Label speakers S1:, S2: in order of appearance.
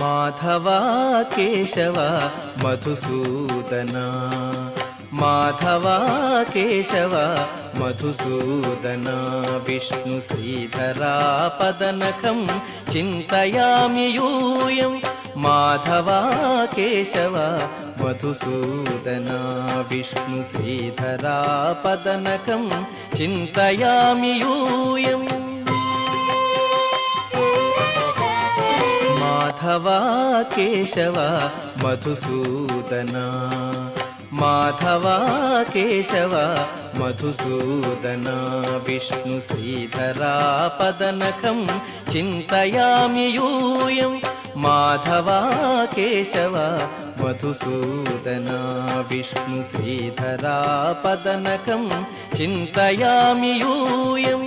S1: Madhava Keshava Madhusudana Madhava Keshava Madhusudana Vishnu శ్రీధరా పదనఖం చింతయామి యూయం Madhava Keshava Madhusudana Vishnu శ్రీధరా పదనఖం చింతయామి యూయం Madhava Keshava Madhusudana Madhava Keshava Madhusudana Vishnu శ్రీధరా పదనఖం చింతయామి యూయం Madhava Keshava Madhusudana Vishnu శ్రీధరా పదనఖం చింతయామి యూయం